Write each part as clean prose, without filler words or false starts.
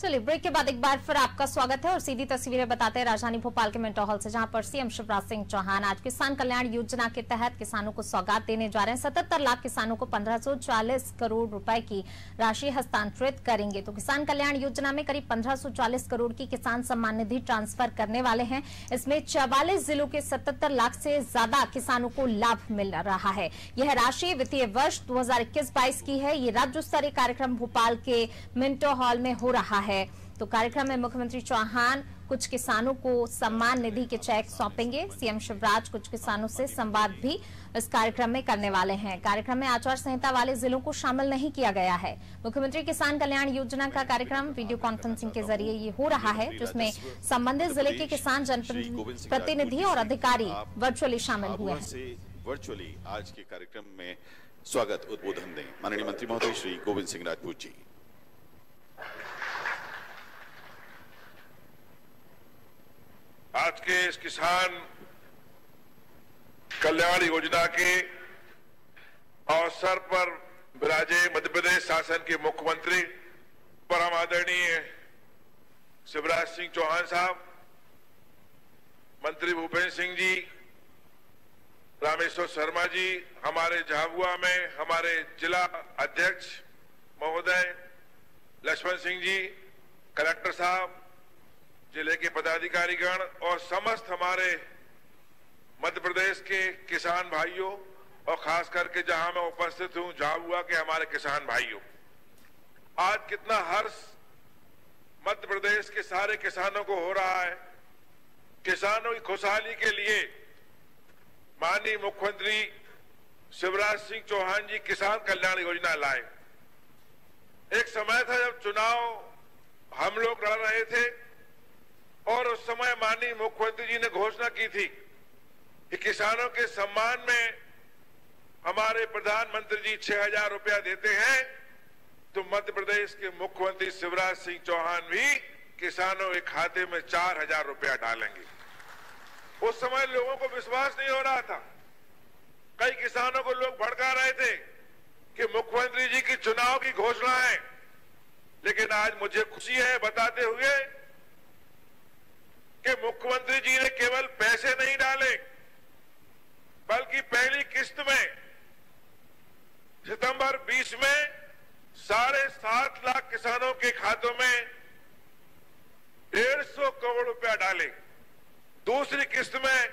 चलिए ब्रेक के बाद एक बार फिर आपका स्वागत है और सीधी तस्वीरें बताते हैं राजधानी भोपाल के मिंटो हॉल से, जहां पर सीएम शिवराज सिंह चौहान आज किसान कल्याण योजना के तहत किसानों को सौगात देने जा रहे हैं। 77 लाख किसानों को 1540 करोड़ रुपए की राशि हस्तांतरित करेंगे। तो किसान कल्याण योजना में करीब 1540 करोड़ की किसान सम्मान निधि ट्रांसफर करने वाले हैं। इसमें 44 जिलों के 77 लाख से ज्यादा किसानों को लाभ मिल रहा है। यह राशि वित्तीय वर्ष 2021-22 की है। ये राज्य स्तरीय कार्यक्रम भोपाल के मिंटो हॉल में हो रहा है। तो कार्यक्रम में मुख्यमंत्री चौहान कुछ किसानों को सम्मान निधि के चेक सौंपेंगे। सीएम शिवराज कुछ किसानों से संवाद भी इस कार्यक्रम में करने वाले हैं। कार्यक्रम में आचार संहिता वाले जिलों को शामिल नहीं किया गया है। मुख्यमंत्री किसान कल्याण योजना का कार्यक्रम वीडियो कॉन्फ्रेंसिंग के जरिए ये हो रहा है, जिसमें संबंधित जिले के किसान जनप्रतिनिधि और अधिकारी वर्चुअली शामिल हुए हैं। वर्चुअली आज के कार्यक्रम में स्वागत उद्बोधन दें माननीय मंत्री महोदय श्री गोविंद सिंह राजपूत जी। आज के इस किसान कल्याण योजना के अवसर पर विराजे मध्य प्रदेश शासन के मुख्यमंत्री परम आदरणीय शिवराज सिंह चौहान साहब, मंत्री भूपेंद्र सिंह जी, रामेश्वर शर्मा जी, हमारे झाबुआ में हमारे जिला अध्यक्ष महोदय लक्ष्मण सिंह जी, कलेक्टर साहब, जिले के पदाधिकारीगण और समस्त हमारे मध्य प्रदेश के किसान भाइयों और खास करके जहां मैं उपस्थित हूं झाबुआ के हमारे किसान भाइयों, आज कितना हर्ष मध्य प्रदेश के सारे किसानों को हो रहा है। किसानों की खुशहाली के लिए माननीय मुख्यमंत्री शिवराज सिंह चौहान जी किसान कल्याण योजना लाए। एक समय था जब चुनाव हम लोग लड़ रहे थे और उस समय माननीय मुख्यमंत्री जी ने घोषणा की थी कि किसानों के सम्मान में हमारे प्रधानमंत्री जी 6,000 रुपया देते हैं, तो मध्य प्रदेश के मुख्यमंत्री शिवराज सिंह चौहान भी किसानों के खाते में 4,000 रुपया डालेंगे। उस समय लोगों को विश्वास नहीं हो रहा था। कई किसानों को लोग भड़का रहे थे कि मुख्यमंत्री जी की चुनाव की घोषणा है, लेकिन आज मुझे खुशी है बताते हुए कि मुख्यमंत्री जी ने केवल पैसे नहीं डाले, बल्कि पहली किस्त में सितंबर 20 में 7.5 लाख किसानों के खातों में 150 करोड़ रुपया डाले। दूसरी किस्त में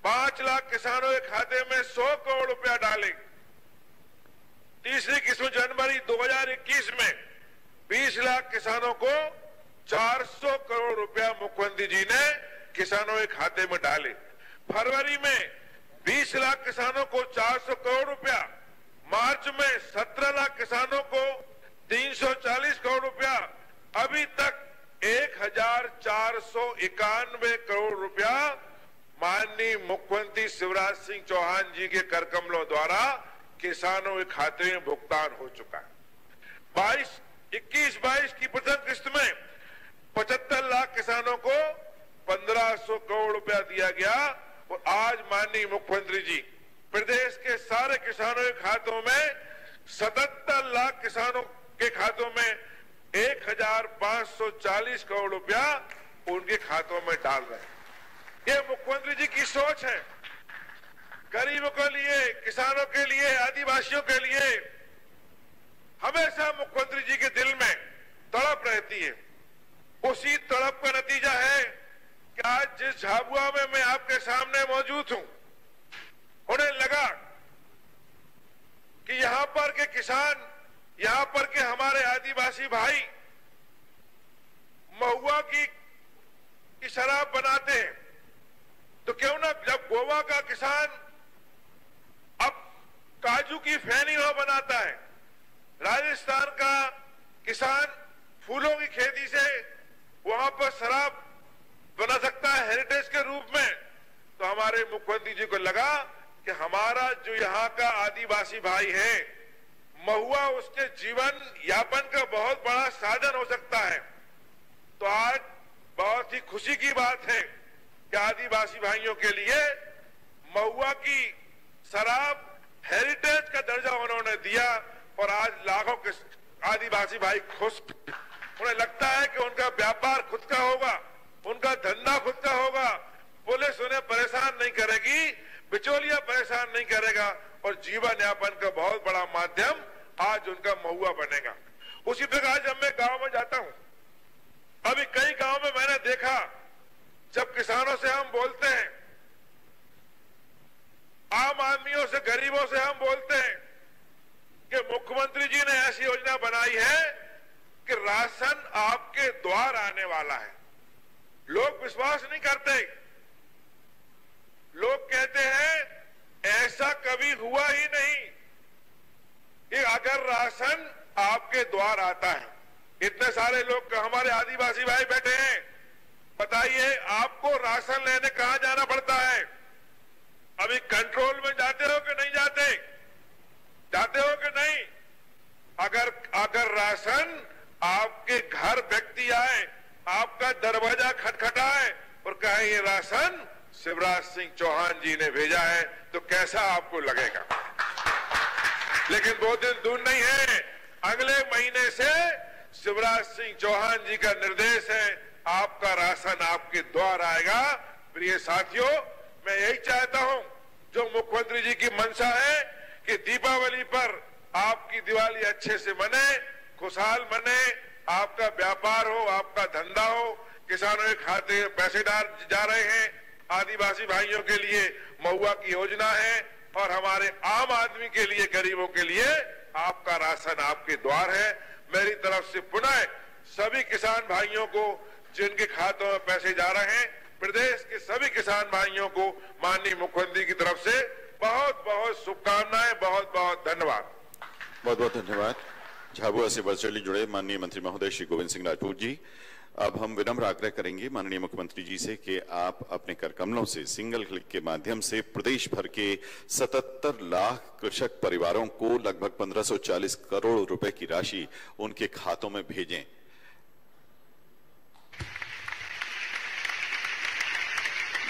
5 लाख किसानों के खाते में 100 करोड़ रुपया डाले। तीसरी किस्त जनवरी 2021 में 20 लाख किसानों को 400 करोड़ रुपया मुख्यमंत्री जी ने किसानों के खाते में डाले। फरवरी में 20 लाख किसानों को 400 करोड़ रुपया, मार्च में 17 लाख किसानों को 340 करोड़ रुपया, अभी तक 1,491 करोड़ रुपया माननीय मुख्यमंत्री शिवराज सिंह चौहान जी के करकमलों द्वारा किसानों के खाते में भुगतान हो चुका है। 21-22 की प्रथम किस्त में 75 लाख किसानों को 1,500 करोड़ रुपया दिया गया और आज माननीय मुख्यमंत्री जी प्रदेश के सारे किसानों के खातों में 77 लाख किसानों के खातों में 1,540 करोड़ रुपया उनके खातों में डाल रहे हैं। ये मुख्यमंत्री जी की सोच है। गरीबों के लिए, किसानों के लिए, आदिवासियों के लिए हमेशा मुख्यमंत्री जी के दिल में तड़प रहती है। उसी तड़प का नतीजा है कि आज जिस झाबुआ में मैं आपके सामने मौजूद हूं, उन्हें लगा कि यहां पर के किसान, यहां पर के हमारे आदिवासी भाई महुआ की शराब बनाते हैं, तो क्यों ना जब गोवा का किसान अब काजू की फैनी वहां बनाता है, राजस्थान का किसान फूलों की खेती से वहां पर शराब बना सकता है हेरिटेज के रूप में, तो हमारे मुख्यमंत्री जी को लगा कि हमारा जो यहाँ का आदिवासी भाई है, महुआ उसके जीवन यापन का बहुत बड़ा साधन हो सकता है। तो आज बहुत ही खुशी की बात है कि आदिवासी भाइयों के लिए महुआ की शराब हेरिटेज का दर्जा उन्होंने दिया और आज लाखों के आदिवासी भाई खुश, उन्हें लगता है कि उन उनका व्यापार खुद का होगा, उनका धंधा खुद का होगा, पुलिस उन्हें परेशान नहीं करेगी, बिचौलिया परेशान नहीं करेगा और जीवन यापन का बहुत बड़ा माध्यम आज उनका महुआ बनेगा। उसी प्रकार जब मैं गांव में जाता हूं, अभी कई गांव में मैंने देखा जब किसानों से हम बोलते हैं, आम आदमियों से, गरीबों से हम बोलते हैं कि मुख्यमंत्री जी ने ऐसी योजना बनाई है कि राशन आपके द्वार आने वाला है, लोग विश्वास नहीं करते। लोग कहते हैं ऐसा कभी हुआ ही नहीं कि अगर राशन आपके द्वार आता है। इतने सारे लोग हमारे आदिवासी भाई बैठे हैं, बताइए आपको राशन लेने कहां जाना पड़ता है? अभी कंट्रोल में जाते हो कि नहीं जाते? जाते हो कि नहीं? अगर राशन आपके घर व्यक्ति आए, आपका दरवाजा खटखटाए और कहे ये राशन शिवराज सिंह चौहान जी ने भेजा है, तो कैसा आपको लगेगा? लेकिन वो दिन दूर नहीं है, अगले महीने से शिवराज सिंह चौहान जी का निर्देश है, आपका राशन आपके द्वार आएगा। प्रिय साथियों, मैं यही चाहता हूं, जो मुख्यमंत्री जी की मंशा है कि दीपावली पर आपकी दिवाली अच्छे से मने, खुशहाल मने, आपका व्यापार हो, आपका धंधा हो, किसानों के खाते पैसे जा रहे हैं, आदिवासी भाइयों के लिए महुआ की योजना है और हमारे आम आदमी के लिए, गरीबों के लिए आपका राशन आपके द्वार है। मेरी तरफ से पुनः सभी किसान भाइयों को जिनके खातों में पैसे जा रहे हैं, प्रदेश के सभी किसान भाइयों को माननीय मुख्यमंत्री की तरफ से बहुत बहुत शुभकामनाएं, बहुत बहुत धन्यवाद। बहुत बहुत धन्यवाद। झाबुआ से वर्चुअली जुड़े माननीय मंत्री महोदय श्री गोविंद सिंह राजपूत जी। अब हम विनम्र आग्रह करेंगे माननीय मुख्यमंत्री जी से कि आप अपने कर कमलों से सिंगल क्लिक के माध्यम से प्रदेश भर के 77 लाख कृषक परिवारों को लगभग 1540 करोड़ रुपए की राशि उनके खातों में भेजें।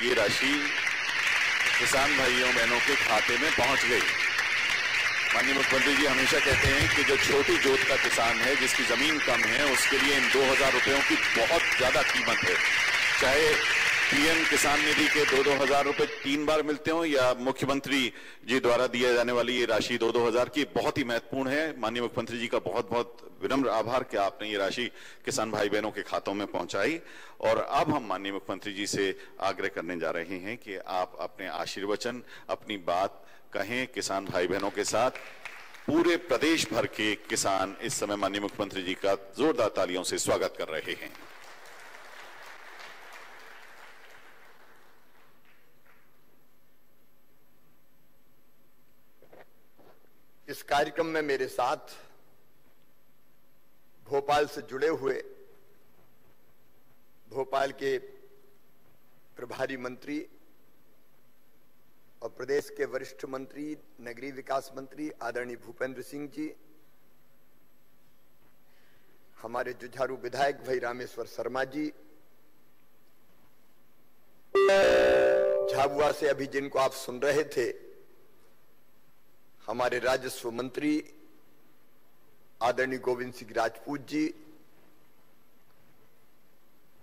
ये राशि किसान भाइयों बहनों के खाते में पहुंच गई। माननीय मुख्यमंत्री जी हमेशा कहते हैं कि जो छोटी जोत का किसान है, जिसकी जमीन कम है, उसके लिए इन 2000 रुपयों की बहुत ज्यादा कीमत है। चाहे पीएम किसान निधि के 2-2 हजार रुपए 3 बार मिलते हो या मुख्यमंत्री जी द्वारा दिए जाने वाली ये राशि 2-2 हजार की बहुत ही महत्वपूर्ण है। माननीय मुख्यमंत्री जी का बहुत बहुत विनम्र आभार कि आपने ये राशि किसान भाई बहनों के खातों में पहुंचाई। और अब हम माननीय मुख्यमंत्री जी से आग्रह करने जा रहे हैं कि आप अपने आशीर्वचन, अपनी बात कहें किसान भाई बहनों के साथ। पूरे प्रदेश भर के किसान इस समय माननीय मुख्यमंत्री जी का जोरदार तालियों से स्वागत कर रहे हैं। इस कार्यक्रम में मेरे साथ भोपाल से जुड़े हुए भोपाल के प्रभारी मंत्री और प्रदेश के वरिष्ठ मंत्री, नगरीय विकास मंत्री आदरणीय भूपेंद्र सिंह जी, हमारे जुझारू विधायक भाई रामेश्वर शर्मा जी, झाबुआ से अभी जिनको आप सुन रहे थे हमारे राजस्व मंत्री आदरणीय गोविंद सिंह राजपूत जी,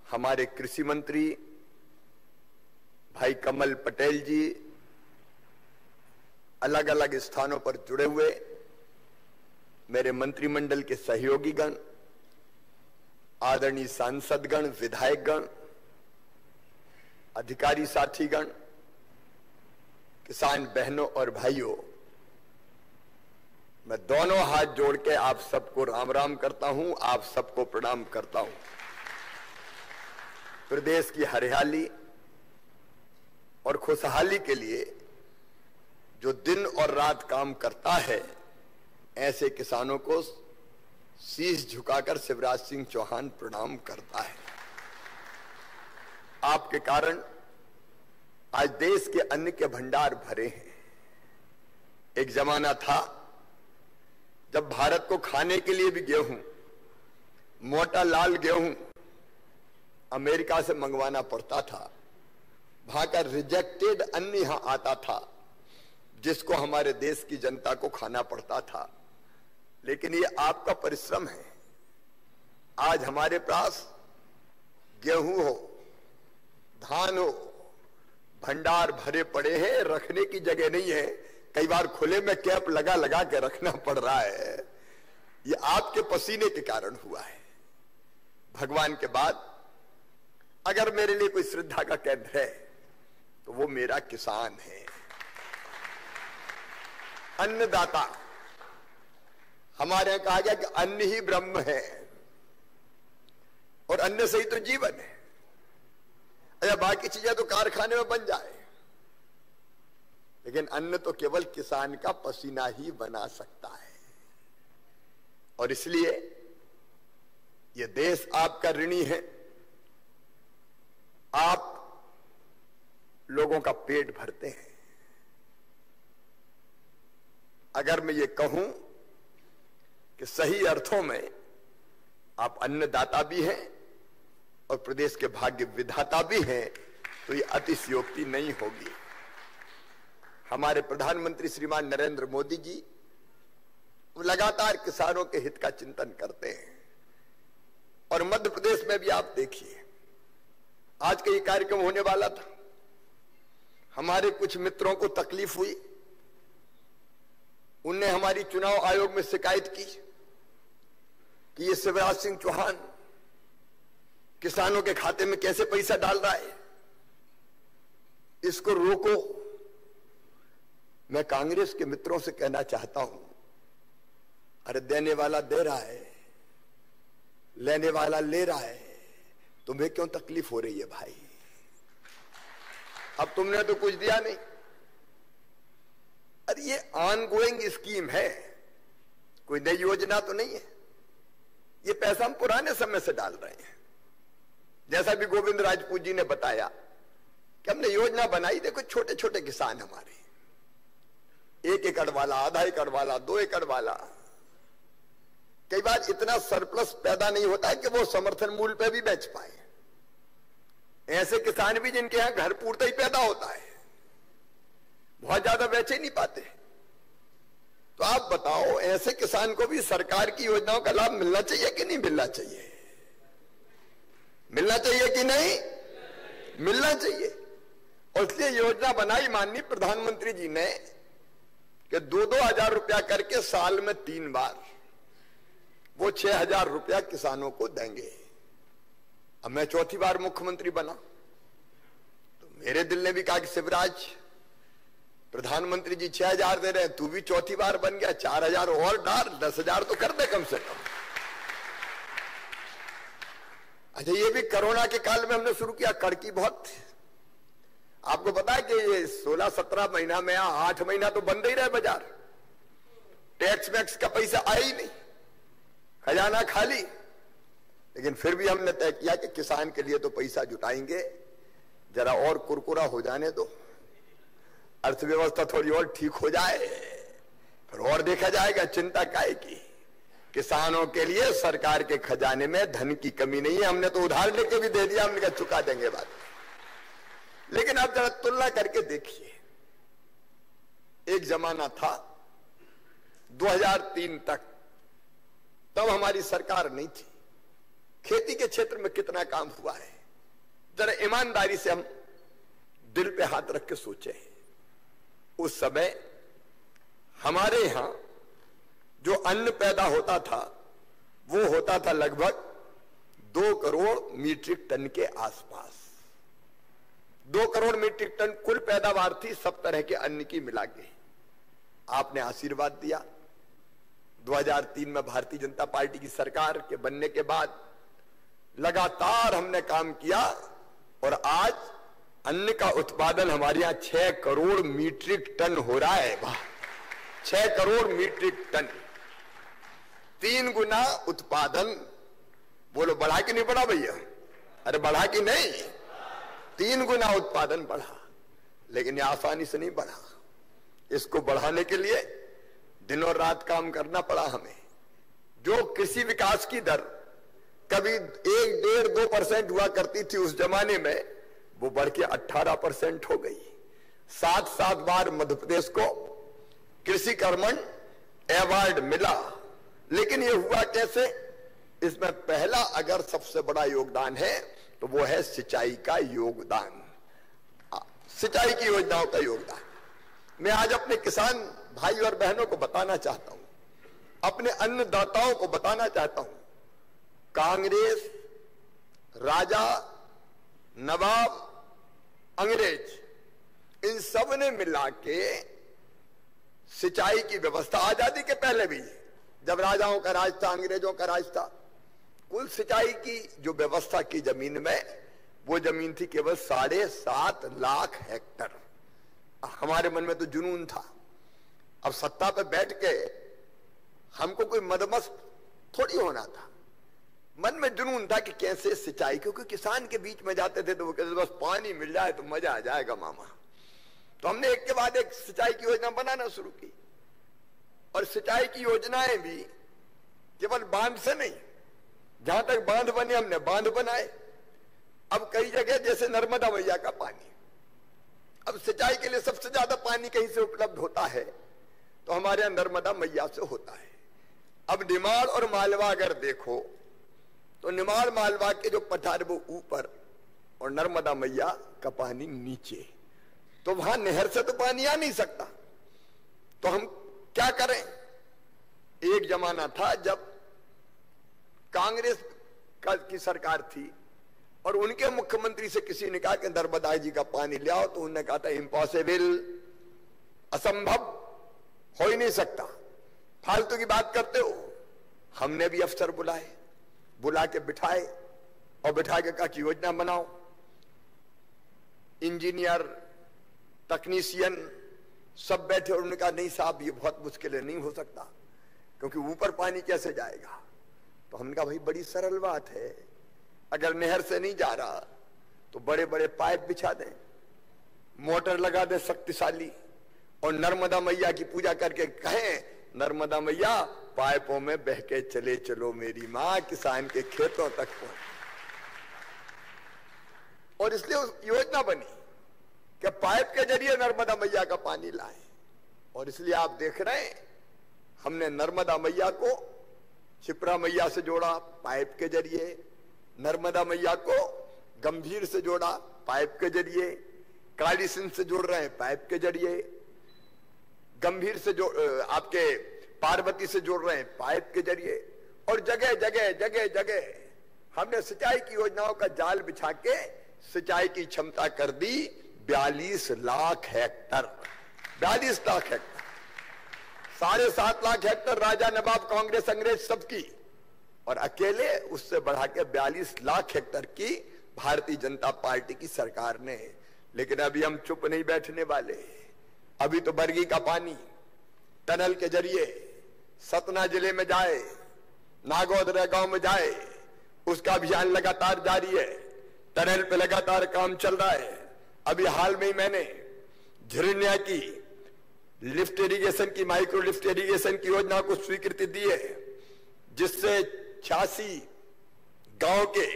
हमारे कृषि मंत्री भाई कमल पटेल जी, अलग अलग स्थानों पर जुड़े हुए मेरे मंत्रिमंडल के सहयोगीगण, आदरणीय सांसदगण, विधायकगण, अधिकारी साथीगण, किसान बहनों और भाइयों, मैं दोनों हाथ जोड़ के आप सबको राम राम करता हूं, आप सबको प्रणाम करता हूं। प्रदेश की हरियाली और खुशहाली के लिए जो दिन और रात काम करता है, ऐसे किसानों को शीश झुकाकर शिवराज सिंह चौहान प्रणाम करता है। आपके कारण आज देश के अन्न के भंडार भरे हैं। एक जमाना था जब भारत को खाने के लिए भी गेहूं, मोटा लाल गेहूं अमेरिका से मंगवाना पड़ता था। वहां का रिजेक्टेड अन्न यहां आता था जिसको हमारे देश की जनता को खाना पड़ता था। लेकिन ये आपका परिश्रम है। आज हमारे पास गेहूं हो, धान हो, भंडार भरे पड़े हैं, रखने की जगह नहीं है। कई बार खुले में कैप लगा लगा के रखना पड़ रहा है। ये आपके पसीने के कारण हुआ है। भगवान के बाद अगर मेरे लिए कोई श्रद्धा का केंद्र है तो वो मेरा किसान है, अन्नदाता। हमारे यहां कहा गया कि अन्न ही ब्रह्म है और अन्न से ही तो जीवन है। अच्छा, बाकी चीजें तो कारखाने में बन जाए, लेकिन अन्न तो केवल किसान का पसीना ही बना सकता है। और इसलिए यह देश आपका ऋणी है। आप लोगों का पेट भरते हैं। अगर मैं ये कहूं कि सही अर्थों में आप अन्नदाता भी हैं और प्रदेश के भाग्य विधाता भी हैं, तो ये अतिशयोक्ति नहीं होगी। हमारे प्रधानमंत्री श्रीमान नरेंद्र मोदी जी वो लगातार किसानों के हित का चिंतन करते हैं। और मध्य प्रदेश में भी आप देखिए, आज का ये कार्यक्रम होने वाला था। हमारे कुछ मित्रों को तकलीफ हुई, उनने हमारी चुनाव आयोग में शिकायत की कि ये शिवराज सिंह चौहान किसानों के खाते में कैसे पैसा डाल रहा है, इसको रोको। मैं कांग्रेस के मित्रों से कहना चाहता हूं, अरे देने वाला दे रहा है, लेने वाला ले रहा है, तुम्हें क्यों तकलीफ हो रही है भाई? अब तुमने तो कुछ दिया नहीं। अरे ये ऑनगोइंग स्कीम है, कोई नई योजना तो नहीं है। ये पैसा हम पुराने समय से डाल रहे हैं। जैसा भी गोविंद राजपूत जी ने बताया कि हमने योजना बनाई। देखो, छोटे छोटे किसान हमारे, 1 एकड़ वाला, आधा एकड़ वाला, 2 एकड़ वाला, कई बार इतना सरप्लस पैदा नहीं होता है कि वो समर्थन मूल्य पे भी बेच पाए। ऐसे किसान भी जिनके यहां घर पूर्ता ही पैदा होता है, बहुत ज्यादा बेच ही नहीं पाते। तो आप बताओ, ऐसे किसान को भी सरकार की योजनाओं का लाभ मिलना चाहिए कि नहीं मिलना चाहिए? मिलना चाहिए कि नहीं? मिलना चाहिए। और इसलिए योजना बनाई माननीय प्रधानमंत्री जी ने कि 2-2 हजार रुपया करके साल में 3 बार वो 6,000 रुपया किसानों को देंगे। अब मैं चौथी बार मुख्यमंत्री बना तो मेरे दिल ने भी कहा कि शिवराज, प्रधानमंत्री जी 6,000 दे रहे हैं, तू भी चौथी बार बन गया, 4,000 और डाल, 10,000 तो कर दे कम से कम। अच्छा, ये भी कोरोना के काल में हमने शुरू किया। कड़की बहुत, आपको पता है कि ये 16-17 महीना में 8 महीना तो बंद ही रहे बाजार, टैक्स वैक्स का पैसा आया ही नहीं, खजाना खाली। लेकिन फिर भी हमने तय किया कि किसान के लिए तो पैसा जुटाएंगे, जरा और कुरकुरा हो जाने दो, अर्थव्यवस्था थोड़ी और ठीक हो जाए, फिर और देखा जाएगा। चिंता काहे की? किसानों के लिए सरकार के खजाने में धन की कमी नहीं है। हमने तो उधार लेके भी दे दिया, हमने कहा चुका देंगे बात। लेकिन आप जरा तुलना करके देखिए, एक जमाना था 2003 तक, तब हमारी सरकार नहीं थी। खेती के क्षेत्र में कितना काम हुआ है, जरा ईमानदारी से हम दिल पे हाथ रख के सोचे। उस समय हमारे यहां जो अन्न पैदा होता था वो होता था लगभग 2 करोड़ मीट्रिक टन के आसपास। 2 करोड़ मीट्रिक टन कुल पैदावार थी सब तरह के अन्न की मिला के। आपने आशीर्वाद दिया। 2003 में भारतीय जनता पार्टी की सरकार के बनने के बाद लगातार हमने काम किया और आज अन्न का उत्पादन हमारे यहां 6 करोड़ मीट्रिक टन हो रहा है। वाह, 6 करोड़ मीट्रिक टन, 3 गुना उत्पादन। बोलो बढ़ा कि नहीं बढ़ा भैया? अरे बढ़ा कि नहीं? 3 गुना उत्पादन बढ़ा। लेकिन ये आसानी से नहीं बढ़ा। इसको बढ़ाने के लिए दिनों रात काम करना पड़ा हमें। जो कृषि विकास की दर कभी 1-1.5-2% हुआ करती थी उस जमाने में, वो बढ़ के 18% हो गई। 7 बार मध्य प्रदेश को कृषि कर्मण अवार्ड मिला। लेकिन ये हुआ कैसे? इसमें पहला अगर सबसे बड़ा योगदान है तो वो है सिंचाई का योगदान, सिंचाई की योजनाओं का योगदान। मैं आज अपने किसान भाई और बहनों को बताना चाहता हूं, अपने अन्नदाताओं को बताना चाहता हूं, कांग्रेस, राजा, नवाब, अंग्रेज, इन सब ने मिला के सिंचाई की व्यवस्था, आजादी के पहले भी जब राजाओं का राज था, अंग्रेजों का राज था, कुल सिंचाई की जो व्यवस्था की जमीन में, वो जमीन थी केवल 7.5 लाख हेक्टर। हमारे मन में तो जुनून था, अब सत्ता पे बैठ के हमको कोई मदमस्त थोड़ी होना था, मन में जुनून था कि कैसे सिंचाई, क्योंकि किसान के बीच में जाते थे तो वो कहते बस पानी मिल जाए तो मजा आ जाएगा मामा। तो हमने एक के बाद एक सिंचाई की योजना बनाना शुरू की, और सिंचाई की योजनाएं भी केवल बांध से नहीं, जहां तक बांध बने हमने बांध बनाए। अब कई जगह जैसे नर्मदा मैया का पानी, अब सिंचाई के लिए सबसे ज्यादा पानी कहीं से उपलब्ध होता है तो हमारे यहां नर्मदा मैया से होता है। अब निमाड़ और मालवा अगर देखो तो निमाड़ मालवा के जो पठार वो ऊपर और नर्मदा मैया का पानी नीचे, तो वहां नहर से तो पानी आ नहीं सकता। तो हम क्या करें? एक जमाना था जब कांग्रेस की सरकार थी और उनके मुख्यमंत्री से किसी ने कहा कि नर्मदा जी का पानी ले आओ, तो उन्होंने कहा था इम्पॉसिबल, असंभव, हो ही नहीं सकता, फालतू की बात करते हो। हमने भी अफसर बुला के बिठाए और बिठा के कहा कि योजना बनाओ। इंजीनियर, तकनीशियन सब बैठे और उन्होंने कहा नहीं साहब ये बहुत मुश्किल है, नहीं हो सकता, क्योंकि ऊपर पानी कैसे जाएगा। तो हमने कहा भाई बड़ी सरल बात है, अगर नहर से नहीं जा रहा तो बड़े बड़े पाइप बिछा दें, मोटर लगा दे शक्तिशाली, और नर्मदा मैया की पूजा करके कहें नर्मदा मैया पाइपों में बह के चले चलो मेरी मां किसान के खेतों तक पहुंच। और इसलिए योजना बनी कि पाइप के जरिए नर्मदा मैया का पानी लाए। और इसलिए आप देख रहे हैं हमने नर्मदा मैया को क्षिप्रा मैया से जोड़ा पाइप के जरिए, नर्मदा मैया को गंभीर से जोड़ा पाइप के जरिए, काली सिंध से जोड़ रहे हैं पाइप के जरिए, गंभीर से जो आपके पार्वती से जोड़ रहे हैं पाइप के जरिए, और जगह जगह हमने सिंचाई की योजनाओं का जाल बिछा के सिंचाई की क्षमता कर दी 42 lakh hectare. 42 lakh hectare, 7.5 lakh hectare राजा, नवाब, कांग्रेस, अंग्रेज सबकी, और अकेले उससे बढ़ा के 42 लाख हेक्टर की भारतीय जनता पार्टी की सरकार ने। लेकिन अभी हम चुप नहीं बैठने वाले। अभी तो बरगी का पानी टनल के जरिए सतना जिले में जाए, नागौदरा गांव में जाए, उसका अभियान लगातार जारी है। टनल पे लगातार काम चल रहा है। अभी हाल में ही मैंने झिरनिया की लिफ्ट इरिगेशन की, माइक्रो लिफ्ट इरिगेशन की योजना को स्वीकृति दी है, जिससे 86 गांव के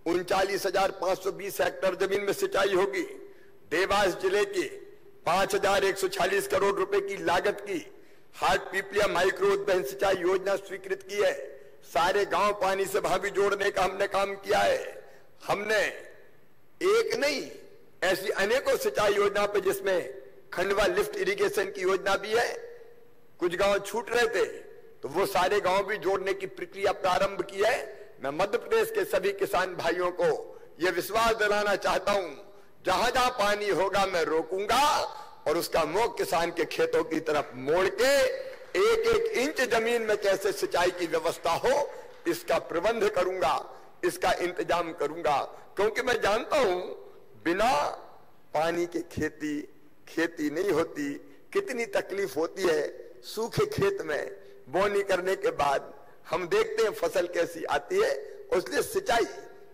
39,520 हेक्टर जमीन में सिंचाई होगी। देवास जिले की 5,146 करोड़ रुपए की लागत की हाट पीपलिया माइक्रो उद्वहन सिंचाई योजना स्वीकृत की है। सारे गांव पानी से भाभी जोड़ने का हमने काम किया है। हमने एक नहीं, ऐसी अनेकों सिंचाई योजना पे, जिसमें खंडवा लिफ्ट इरिगेशन की योजना भी है। कुछ गांव छूट रहे थे तो वो सारे गांव भी जोड़ने की प्रक्रिया प्रारंभ की है। मैं मध्य प्रदेश के सभी किसान भाइयों को यह विश्वास दिलाना चाहता हूं, जहां जहां पानी होगा मैं रोकूंगा और उसका मुख किसान के खेतों की तरफ मोड़ के एक एक इंच जमीन में कैसे सिंचाई की व्यवस्था हो इसका प्रबंध करूंगा, इसका इंतजाम करूंगा। क्योंकि मैं जानता हूं बिना पानी के खेती नहीं होती, कितनी तकलीफ होती है। सूखे खेत में बोनी करने के बाद हम देखते हैं फसल कैसी आती है, इसलिए सिंचाई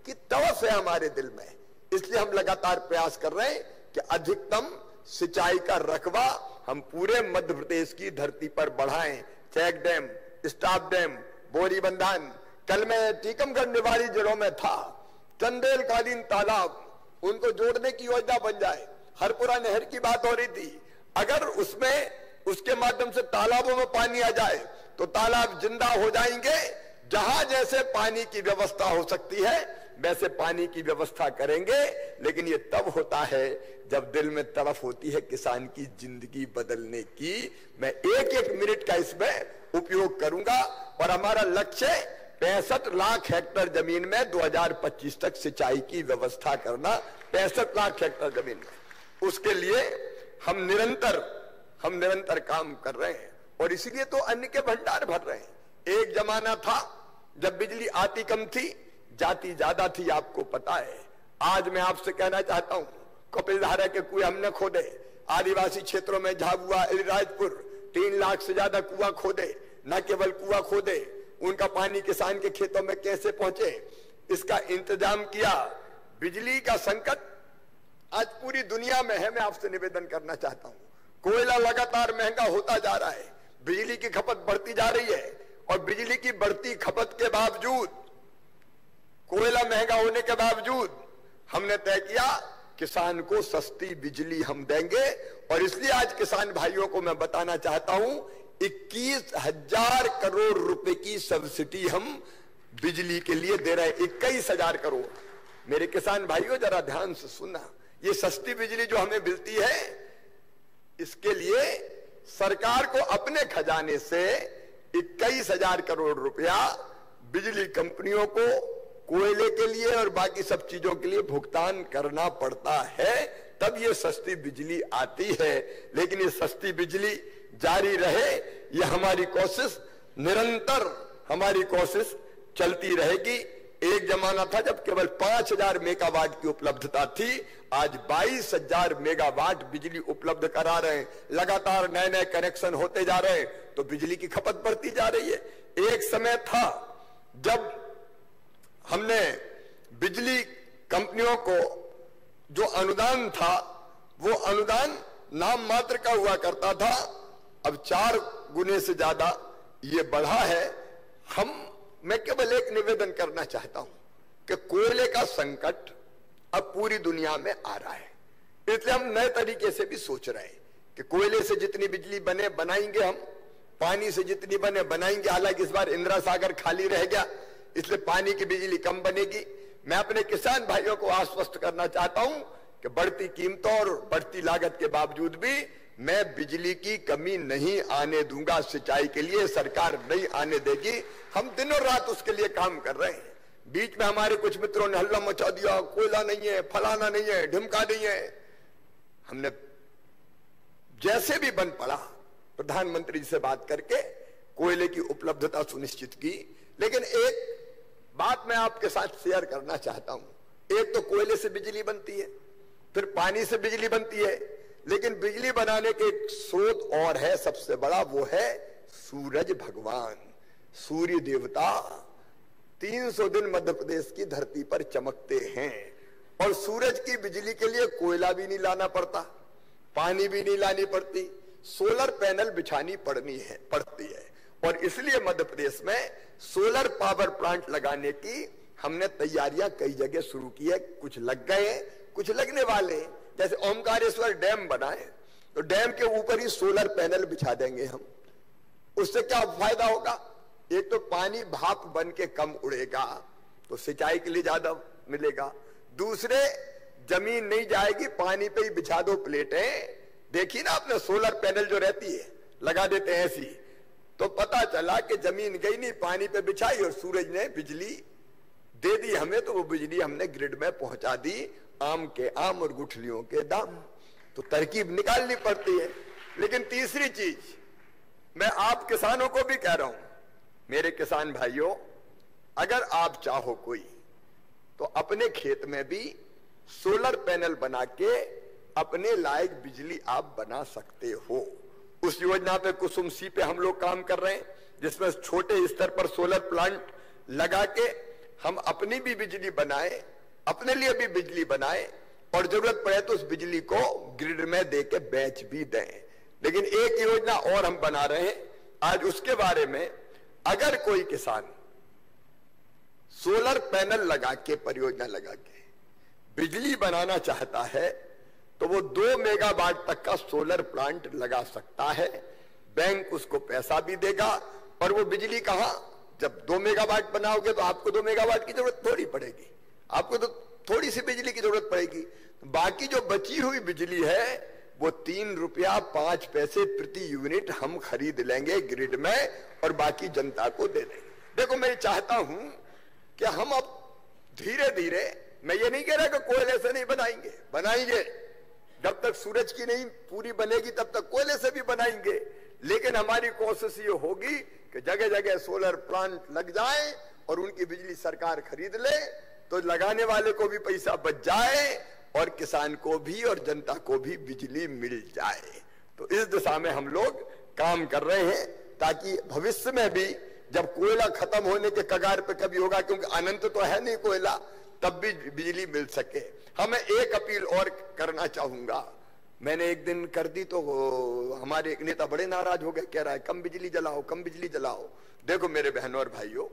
की तवस है हमारे दिल में। इसलिए हम लगातार प्रयास कर रहे हैं कि अधिकतम सिंचाई का रकबा हम पूरे मध्य प्रदेश की धरती पर बढ़ाएं। चेक डैम, स्टाप डैम, बोरी बंधान, कल मैं टीकमगढ़ निवाड़ी जिलों में था, चंदेलकालीन तालाब, उनको जोड़ने की योजना बन जाए। हरपुरा नहर की बात हो रही थी, अगर उसके माध्यम से तालाबों में पानी आ जाए तो तालाब जिंदा हो जाएंगे। जहां जैसे पानी की व्यवस्था हो सकती है वैसे पानी की व्यवस्था करेंगे, लेकिन ये तब होता है जब दिल में तड़फ होती है किसान की जिंदगी बदलने की। मैं एक एक मिनट का इसमें उपयोग करूंगा और हमारा लक्ष्य 65 लाख हेक्टेयर जमीन में 2025 तक सिंचाई की व्यवस्था करना। 65 लाख हेक्टेयर जमीन में, उसके लिए हम निरंतर काम कर रहे हैं और इसीलिए तो अन्न के भंडार भर रहे हैं। एक जमाना था जब बिजली आती कम थी, जाती ज्यादा थी, आपको पता है। आज मैं आपसे कहना चाहता हूं, कपिलधारा के कुएं हमने खोदे, आदिवासी क्षेत्रों में झाबुआ, अलीराजपुर 3 लाख से ज्यादा कुआं खोदे। न केवल कुआं खोदे, उनका पानी किसान के खेतों में कैसे पहुंचे इसका इंतजाम किया। बिजली का संकट आज पूरी दुनिया में है। मैं आपसे निवेदन करना चाहता हूं, कोयला लगातार महंगा होता जा रहा है, बिजली की खपत बढ़ती जा रही है और बिजली की बढ़ती खपत के बावजूद, कोयला महंगा होने के बावजूद हमने तय किया किसान को सस्ती बिजली हम देंगे। और इसलिए आज किसान भाइयों को मैं बताना चाहता हूं 21,000 करोड़ रुपए की सब्सिडी हम बिजली के लिए दे रहे हैं। 21,000 करोड़। मेरे किसान भाइयों जरा ध्यान से सुनना, ये सस्ती बिजली जो हमें मिलती है इसके लिए सरकार को अपने खजाने से 21,000 करोड़ रुपया बिजली कंपनियों को कोयले के लिए और बाकी सब चीजों के लिए भुगतान करना पड़ता है, तब ये सस्ती बिजली आती है। लेकिन ये सस्ती बिजली जारी रहे, ये हमारी कोशिश, निरंतर हमारी कोशिश चलती रहेगी। एक जमाना था जब केवल 5,000 मेगावाट की उपलब्धता थी, आज 22,000 मेगावाट बिजली उपलब्ध करा रहे हैं। लगातार नए नए कनेक्शन होते जा रहे हैं तो बिजली की खपत बढ़ती जा रही है। एक समय था जब हमने बिजली कंपनियों को जो अनुदान था वो अनुदान नाम मात्र का हुआ करता था, अब 4 गुने से ज्यादा ये बढ़ा है। मैं केवल एक निवेदन करना चाहता हूं कि कोयले का संकट अब पूरी दुनिया में आ रहा है, इसलिए हम नए तरीके से भी सोच रहे हैं कि कोयले से जितनी बिजली बने बनाएंगे हम, पानी से जितनी बने बनाएंगे। हालांकि इस बार इंदिरा सागर खाली रह गया, इसलिए पानी की बिजली कम बनेगी। मैं अपने किसान भाइयों को आश्वस्त करना चाहता हूं कि बढ़ती कीमतों और बढ़ती लागत के बावजूद भी मैं बिजली की कमी नहीं आने दूंगा। सिंचाई के लिए सरकार नहीं आने देगी। हम दिनों रात उसके लिए काम कर रहे हैं। बीच में हमारे कुछ मित्रों ने हल्ला मचा दिया, कोयला नहीं है, फलाना नहीं है, ढिमका नहीं है। हमने जैसे भी बन पड़ा प्रधानमंत्री जी से बात करके कोयले की उपलब्धता सुनिश्चित की। लेकिन एक बात मैं आपके साथ शेयर करना चाहता हूं। एक तो कोयले से बिजली बनती है, फिर पानी से बिजली बनती है, लेकिन बिजली बनाने के एक स्रोत और है सबसे बड़ा, वो है सूरज भगवान। सूर्य देवता 300 दिन मध्य प्रदेश की धरती पर चमकते हैं और सूरज की बिजली के लिए कोयला भी नहीं लाना पड़ता, पानी भी नहीं लानी पड़ती, सोलर पैनल बिछानी पड़ती है। और इसलिए मध्य प्रदेश में सोलर पावर प्लांट लगाने की हमने तैयारियां कई जगह शुरू की है। कुछ लग गए, कुछ लगने वाले। जैसे ओमकारेश्वर डैम बनाए तो डैम के ऊपर ही सोलर पैनल बिछा देंगे हम। उससे क्या फायदा होगा? एक तो पानी भाप बन के कम उड़ेगा तो सिंचाई के लिए ज्यादा मिलेगा। दूसरे, जमीन नहीं जाएगी, पानी पे ही बिछा दो प्लेटें। देखिए ना आपने सोलर पैनल जो रहती है लगा देते हैं ऐसी, तो पता चला कि जमीन गई नहीं, पानी पे बिछाई और सूरज ने बिजली दे दी हमें, तो वो बिजली हमने ग्रिड में पहुंचा दी। आम के आम और गुठलियों के दाम। तो तरकीब निकालनी पड़ती है। लेकिन तीसरी चीज मैं आप किसानों को भी कह रहा हूं, मेरे किसान भाइयों, अगर आप चाहो कोई तो अपने खेत में भी सोलर पैनल बना के अपने लायक बिजली आप बना सकते हो। उस योजना पे कुसुम सी पे हम लोग काम कर रहे हैं, जिसमें छोटे स्तर पर सोलर प्लांट लगा के हम अपनी भी बिजली बनाए, अपने लिए भी बिजली बनाए और जरूरत पड़े तो उस बिजली को ग्रिड में दे के बेच भी दें। लेकिन एक योजना और हम बना रहे हैं आज, उसके बारे में अगर कोई किसान सोलर पैनल लगा के, परियोजना लगा के बिजली बनाना चाहता है तो वो 2 मेगावाट तक का सोलर प्लांट लगा सकता है। बैंक उसको पैसा भी देगा और वो बिजली कहां, जब 2 मेगावाट बनाओगे तो आपको 2 मेगावाट की जरूरत थोड़ी पड़ेगी, आपको तो थोड़ी सी बिजली की जरूरत पड़ेगी, बाकी जो बची हुई बिजली है वो 3 रुपया 5 पैसे प्रति यूनिट हम खरीद लेंगे ग्रिड में और बाकी जनता को दे देंगे। देखो मैं चाहता हूं कि हम अब धीरे धीरे, मैं ये नहीं कह रहा कि कोयले से नहीं बनाएंगे, बनाएंगे, जब तक सूरज की नहीं पूरी बनेगी तब तक कोयले से भी बनाएंगे, लेकिन हमारी कोशिश ये होगी कि जगह जगह सोलर प्लांट लग जाए और उनकी बिजली सरकार खरीद ले, तो लगाने वाले को भी पैसा बच जाए और किसान को भी और जनता को भी बिजली मिल जाए। तो इस दिशा में हम लोग काम कर रहे हैं, ताकि भविष्य में भी जब कोयला खत्म होने के कगार पे कभी होगा, क्योंकि अनंत तो है नहीं कोयला, तब भी बिजली मिल सके। हमें एक अपील और करना चाहूंगा, मैंने एक दिन कर दी तो हमारे एक नेता बड़े नाराज हो गए, कह रहा है कम बिजली जलाओ, कम बिजली जलाओ। देखो मेरे बहनों और भाइयों,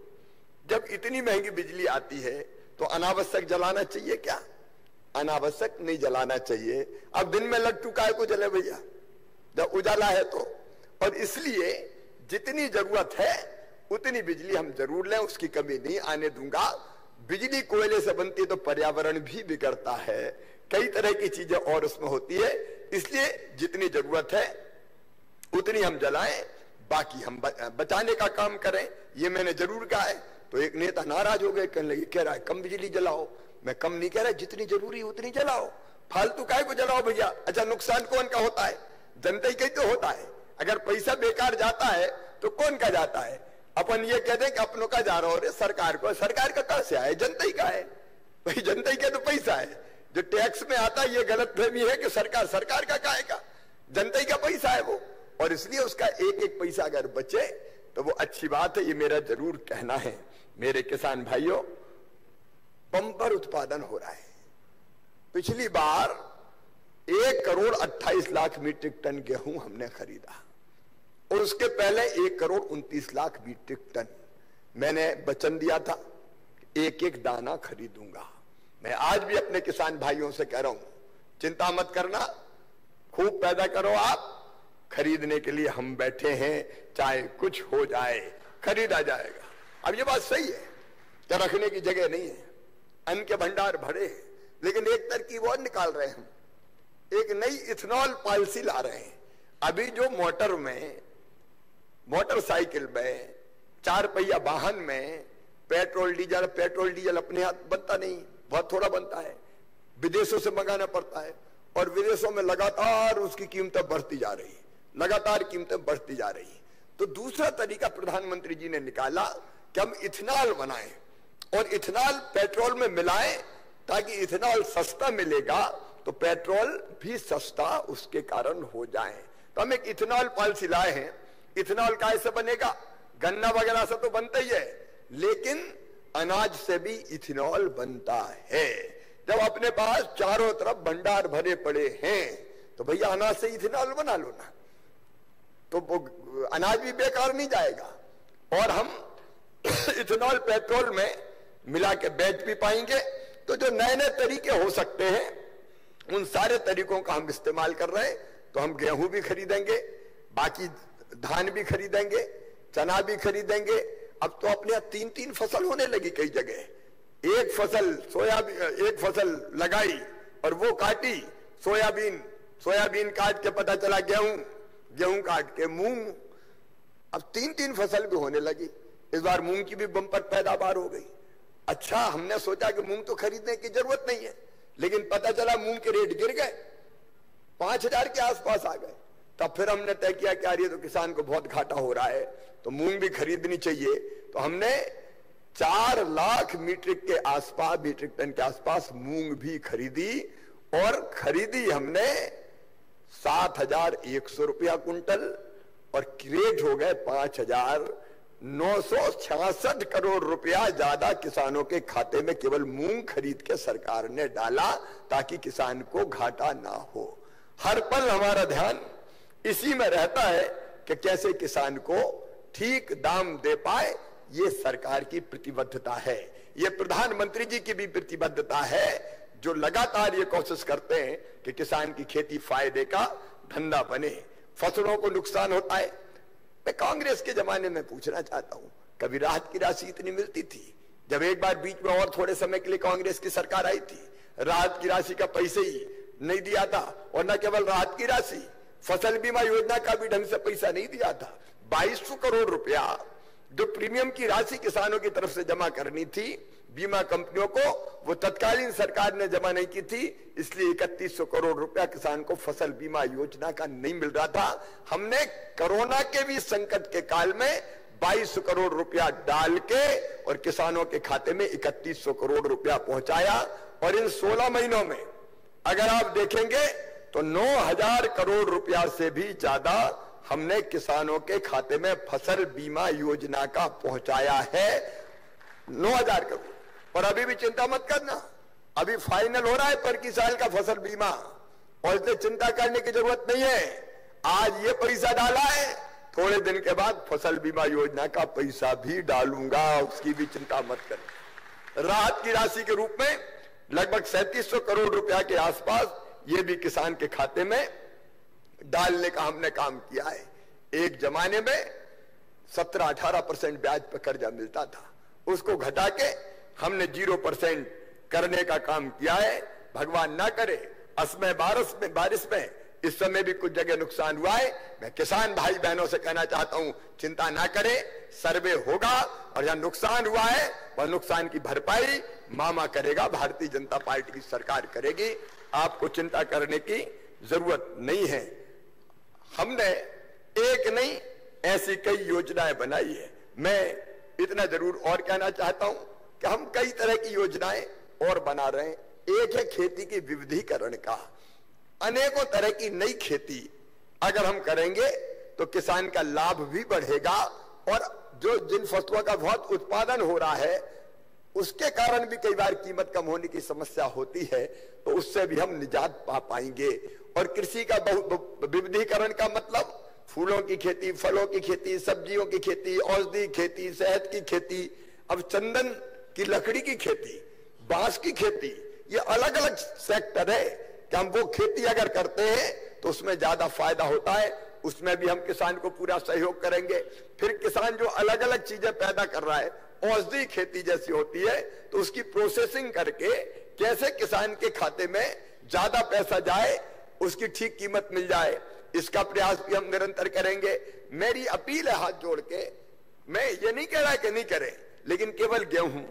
जब इतनी महंगी बिजली आती है तो अनावश्यक जलाना चाहिए क्या? अनावश्यक नहीं जलाना चाहिए। अब दिन में लट्टू काय को जले भैया, जब उजाला है तो। और इसलिए जितनी जरूरत है उतनी बिजली हम जरूर लें, उसकी कमी नहीं आने दूंगा। बिजली कोयले से बनती है तो पर्यावरण भी बिगड़ता है, कई तरह की चीजें और उसमें होती है, इसलिए जितनी जरूरत है उतनी हम जलाएं, बाकी हम बचाने का काम करें, ये मैंने जरूर कहा है। तो एक नेता नाराज हो गए, कहने लगे, कह रहा है कम बिजली जलाओ। मैं कम नहीं कह रहा, जितनी जरूरी है उतनी जलाओ, फालतू काहे को जलाओ भैया। अच्छा नुकसान कौन का होता है? जनता ही तो होता है। अगर पैसा बेकार जाता है तो कौन का जाता है? अपन ये कह दें कि अपनों का जा रहा हो, सरकार को, सरकार का कहां से आए? जनता ही का है भाई, जनता ही का तो पैसा है। जो टैक्स में आता है ये गलत फहमी है कि सरकार का काहेगा, जनता ही का पैसा है वो, और इसलिए उसका एक एक पैसा अगर बचे तो वो अच्छी बात है। ये मेरा जरूर कहना है। मेरे किसान भाइयों, बम्पर उत्पादन हो रहा है। पिछली बार 1,28,00,000 मीट्रिक टन गेहूं हमने खरीदा और उसके पहले 1,29,00,000 मीट्रिक टन मैंने वचन दिया था, एक एक दाना खरीदूंगा। मैं आज भी अपने किसान भाइयों से कह रहा हूं, चिंता मत करना, खूब पैदा करो आप, खरीदने के लिए हम बैठे हैं, चाहे कुछ हो जाए खरीदा जाएगा। अब ये बात सही है क्या रखने की जगह नहीं है, अन्न के भंडार भरे, लेकिन एक तरकीब और निकाल रहे हैं हम, एक नई इथेनॉल पॉलिसी ला रहे हैं। अभी जो मोटर में, मोटरसाइकिल में, 4 पहिया वाहन में पेट्रोल डीजल अपने हाथ बनता नहीं, बहुत थोड़ा बनता है, विदेशों से मंगाना पड़ता है, और विदेशों में लगातार उसकी कीमतें बढ़ती जा रही, लगातार कीमतें बढ़ती जा रही। तो दूसरा तरीका प्रधानमंत्री जी ने निकाला कि हम इथेनॉल बनाएं और इथेनॉल पेट्रोल में मिलाएं, ताकि इथेनॉल सस्ता मिलेगा तो पेट्रोल भी सस्ता उसके कारण हो जाए। तो हम एक इथेनॉल पॉलिसी लाए हैं। इथेनॉल कैसे बनेगा? गन्ना वगैरह से तो बनता ही है, लेकिन अनाज से भी इथेनॉल बनता है। जब अपने पास चारों तरफ भंडार भरे पड़े हैं तो भैया अनाज से इथेनॉल बना लो ना, तो वो अनाज भी बेकार नहीं जाएगा और हम इथेनॉल पेट्रोल में मिला के बेच भी पाएंगे। तो जो नए नए तरीके हो सकते हैं उन सारे तरीकों का हम इस्तेमाल कर रहे हैं। तो हम गेहूं भी खरीदेंगे, बाकी धान भी खरीदेंगे, चना भी खरीदेंगे। अब तो अपने यहाँ 3-3 फसल होने लगी कई जगह। एक फसल सोयाबीन, एक फसल लगाई और वो काटी सोयाबीन काट के पता चला गेहूं काट के मूंग। अब 3-3 फसल भी होने लगी। इस बार मूंग की भी बम्पर पैदावार हो गई। अच्छा, हमने सोचा कि मूंग तो खरीदने की जरूरत नहीं है, लेकिन पता चला मूंग के रेट गिर गए, 5,000 के आसपास आ गए। तब फिर हमने तय किया कि यार ये तो किसान को बहुत घाटा हो रहा है, तो मूंग भी खरीदनी चाहिए। तो हमने 4 लाख मीट्रिक टन के आसपास मूंग भी खरीदी, और खरीदी हमने 7,100 रुपया कुंटल, और क्रेट हो गए 5,966 करोड़ रुपया ज्यादा किसानों के खाते में केवल मूंग खरीद के सरकार ने डाला, ताकि किसान को घाटा ना हो। हर पल हमारा ध्यान इसी में रहता है कि कैसे किसान को ठीक दाम दे पाए। ये सरकार की प्रतिबद्धता है, ये प्रधानमंत्री जी की भी प्रतिबद्धता है, जो लगातार ये कोशिश करते हैं कि किसान की खेती फायदे का धंधा बने। फसलों को नुकसान होता है। मैं कांग्रेस के जमाने में पूछना चाहता हूं, कभी राहत की राशि इतनी मिलती थी? जब एक बार बीच में और थोड़े समय के लिए कांग्रेस की सरकार आई थी, राहत की राशि का पैसे ही नहीं दिया था, और न केवल राहत की राशि, फसल बीमा योजना का भी ढंग से पैसा नहीं दिया था। 2200 करोड़ रुपया जो प्रीमियम की राशि किसानों की तरफ से जमा करनी थी बीमा कंपनियों को, वो तत्कालीन सरकार ने जमा नहीं की थी, इसलिए 3100 करोड़ रुपया किसान को फसल बीमा योजना का नहीं मिल रहा था। हमने कोरोना के भी संकट के काल में 2200 करोड़ रुपया डाल के और किसानों के खाते में 3100 करोड़ रुपया पहुंचाया। और इन 16 महीनों में अगर आप देखेंगे तो 9000 करोड़ रुपया से भी ज्यादा हमने किसानों के खाते में फसल बीमा योजना का पहुंचाया है, 9000 करोड़। और अभी भी चिंता मत करना, अभी फाइनल हो रहा है पर साल का फसल बीमा, और इसलिए चिंता करने की जरूरत नहीं है। आज ये पैसा डाला है, थोड़े दिन के बाद फसल बीमा योजना का पैसा भी डालूंगा, उसकी भी चिंता मत करें। राहत की राशि के रूप में लगभग 3700 करोड़ रुपया के आसपास ये भी किसान के खाते में डालने का हमने काम किया है। एक जमाने में 17-18% ब्याज पर कर्जा मिलता था, उसको घटा के हमने 0% करने का काम किया है। भगवान ना करे असमय बारिश में इस समय भी कुछ जगह नुकसान हुआ है। मैं किसान भाई बहनों से कहना चाहता हूं, चिंता ना करें, सर्वे होगा और जहां नुकसान हुआ है वह नुकसान की भरपाई मामा करेगा, भारतीय जनता पार्टी की सरकार करेगी। आपको चिंता करने की जरूरत नहीं है। हमने एक नहीं ऐसी कई योजनाएं बनाई है। मैं इतना जरूर और कहना चाहता हूं कि हम कई तरह की योजनाएं और बना रहे हैं। एक है खेती के विविधीकरण का, अनेकों तरह की नई खेती अगर हम करेंगे तो किसान का लाभ भी बढ़ेगा, और जो जिन फसलों का बहुत उत्पादन हो रहा है उसके कारण भी कई बार कीमत कम होने की समस्या होती है, तो उससे भी हम निजात पा पाएंगे। और कृषि का विविधीकरण का मतलब फूलों की खेती, फलों की खेती, सब्जियों की खेती, औषधि खेती, शहद की खेती, अब चंदन की लकड़ी की खेती, बांस की खेती, ये अलग अलग सेक्टर है कि हम वो खेती अगर करते हैं तो उसमें ज्यादा फायदा होता है, उसमें भी हम किसान को पूरा सहयोग करेंगे। फिर किसान जो अलग अलग चीजें पैदा कर रहा है, औषधि खेती जैसी होती है, तो उसकी प्रोसेसिंग करके कैसे किसान के खाते में ज्यादा पैसा जाए, उसकी ठीक कीमत मिल जाए, इसका प्रयास भी हम निरंतर करेंगे। मेरी अपील है हाथ जोड़ के, मैं ये नहीं कह रहा कि नहीं करें, लेकिन केवल गेहूं,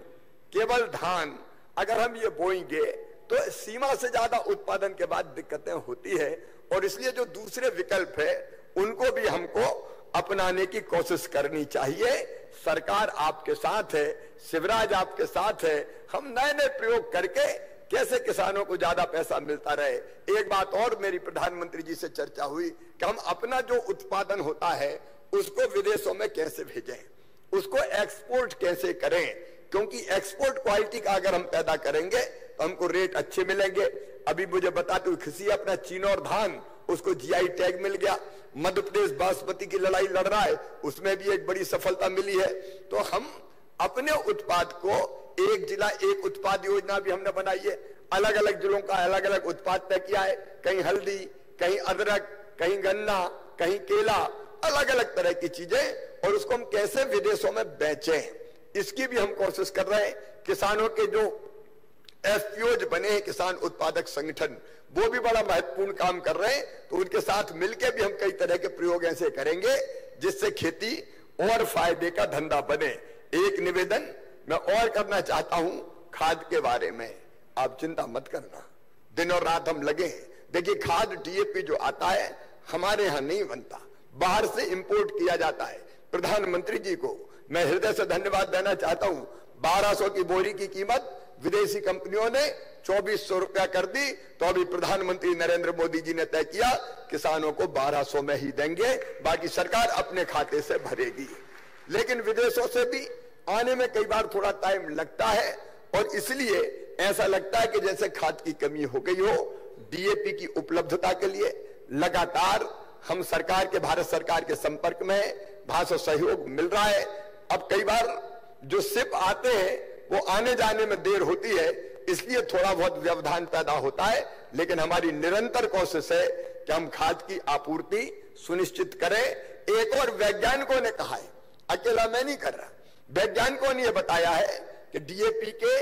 केवल धान अगर हम ये बोएंगे तो सीमा से ज्यादा उत्पादन के बाद दिक्कतें होती है, और इसलिए जो दूसरे विकल्प है उनको भी हमको अपनाने की कोशिश करनी चाहिए। सरकार आपके साथ है, शिवराज आपके साथ है, हम नए नए प्रयोग करके कैसे किसानों को ज्यादा पैसा मिलता रहे। एक बात और मेरी प्रधानमंत्री जी से चर्चा हुई कि हम अपना जो उत्पादन होता है उसको विदेशों में कैसे भेजें, उसको एक्सपोर्ट कैसे करें, क्योंकि एक्सपोर्ट क्वालिटी का अगर हम पैदा करेंगे तो हमको रेट अच्छे मिलेंगे। अभी मुझे बताते हुए खुशी, अपना चिनौर धान उसको जीआई टैग मिल गया, मध्य प्रदेश बासमती की लड़ाई लड़ रहा है, उसमें भी एक बड़ी सफलता मिली है। तो हम अपने उत्पाद को, एक जिला एक उत्पाद योजना भी हमने बनाई है, अलग अलग जिलों का अलग अलग उत्पाद तय किया है, कहीं हल्दी, कहीं अदरक, कहीं गन्ना, कहीं केला, अलग अलग तरह की चीजें, और उसको हम कैसे विदेशों में बेचें, इसकी भी हम कोशिश कर रहे हैं। किसानों के जो एफपीओज बने हैं, किसान उत्पादक संगठन, वो भी बड़ा महत्वपूर्ण काम कर रहे हैं, तो उनके साथ मिलकर भी हम कई तरह के प्रयोग ऐसे करेंगे जिससे खेती और फायदे का धंधा बने। एक निवेदन मैं और करना चाहता हूं खाद के बारे में, आप चिंता मत करना, दिन और रात हम लगे हैं। देखिए खाद डीएपी जो आता है हमारे यहां नहीं बनता, बाहर से इंपोर्ट किया जाता है। प्रधानमंत्री जी को मैं हृदय से धन्यवाद देना चाहता हूं। 1200 की बोरी की कीमत विदेशी कंपनियों ने 2400 रुपया कर दी, तो अभी प्रधानमंत्री नरेंद्र मोदी जी ने तय किया किसानों को 1200 में ही देंगे, बाकी सरकार अपने खाते से भरेगी। लेकिन विदेशों से भी आने में कई बार थोड़ा टाइम लगता है, और इसलिए ऐसा लगता है कि जैसे खाद की कमी हो गई हो। डीएपी की उपलब्धता के लिए लगातार हम सरकार के, भारत सरकार के संपर्क में, भाषा सहयोग मिल रहा है। अब कई बार जो शिप आते हैं वो आने जाने में देर होती है, इसलिए थोड़ा बहुत व्यवधान पैदा होता है, लेकिन हमारी निरंतर कोशिश है कि हम खाद की आपूर्ति सुनिश्चित करें। एक और वैज्ञानिकों ने कहा है, अकेला मैं नहीं कर रहा, वैज्ञानिकों ने यह बताया है कि डीएपी के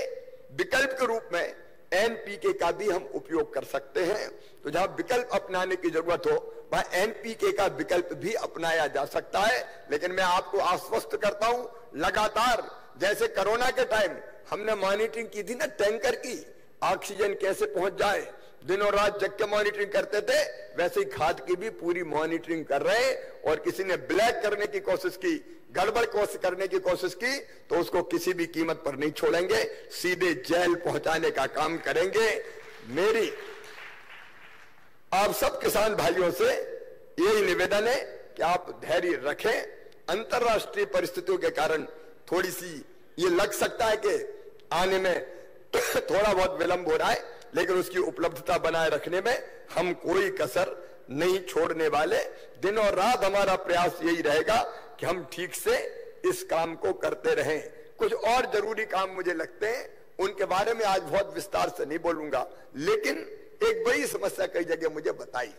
विकल्प के रूप में एनपीके का भी हम उपयोग कर सकते हैं। तो जहां विकल्प अपनाने की जरूरत हो वहां एनपीके का विकल्प भी अपनाया जा सकता है। लेकिन मैं आपको आश्वस्त करता हूं, लगातार जैसे कोरोना के टाइम हमने मॉनिटरिंग की थी ना टैंकर की, ऑक्सीजन कैसे पहुंच जाए, दिनों रात जग के मॉनिटरिंग करते थे, वैसे ही खाद की भी पूरी मॉनिटरिंग कर रहे हैं। और किसी ने ब्लैक करने की कोशिश की, गड़बड़ करने की कोशिश की, तो उसको किसी भी कीमत पर नहीं छोड़ेंगे, सीधे जेल पहुंचाने का काम करेंगे। मेरी आप सब किसान भाइयों से यही निवेदन है कि आप धैर्य रखें। अंतर्राष्ट्रीय परिस्थितियों के कारण थोड़ी सी ये लग सकता है कि आने में थोड़ा बहुत विलंब हो रहा है, लेकिन उसकी उपलब्धता बनाए रखने में हम कोई कसर नहीं छोड़ने वाले। दिन और रात हमारा प्रयास यही रहेगा कि हम ठीक से इस काम को करते रहें। कुछ और जरूरी काम मुझे लगते हैं, उनके बारे में आज बहुत विस्तार से नहीं बोलूंगा, लेकिन एक बड़ी समस्या कई जगह मुझे बताई।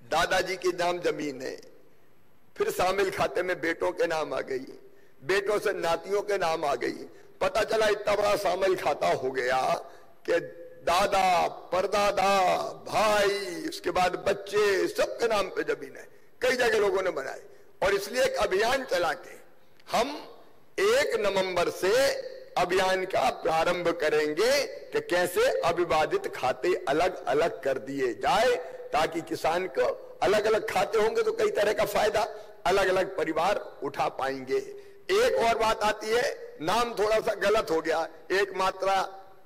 दादाजी के नाम जमीन है, फिर शामिल खाते में बेटों के नाम आ गई, बेटों से नातियों के नाम आ गई, पता चला इतना बड़ा शामिल खाता हो गया कि दादा, परदादा, भाई, उसके बाद बच्चे, सबके नाम पे जमीन है। कई जगह लोगों ने बनाए, और इसलिए एक अभियान चला के हम 1 नवंबर से अभियान का प्रारंभ करेंगे कि कैसे अविवादित खाते अलग अलग कर दिए जाए, ताकि किसान को अलग अलग खाते होंगे तो कई तरह का फायदा अलग अलग परिवार उठा पाएंगे। एक और बात आती है, नाम थोड़ा सा गलत हो गया, एक मात्रा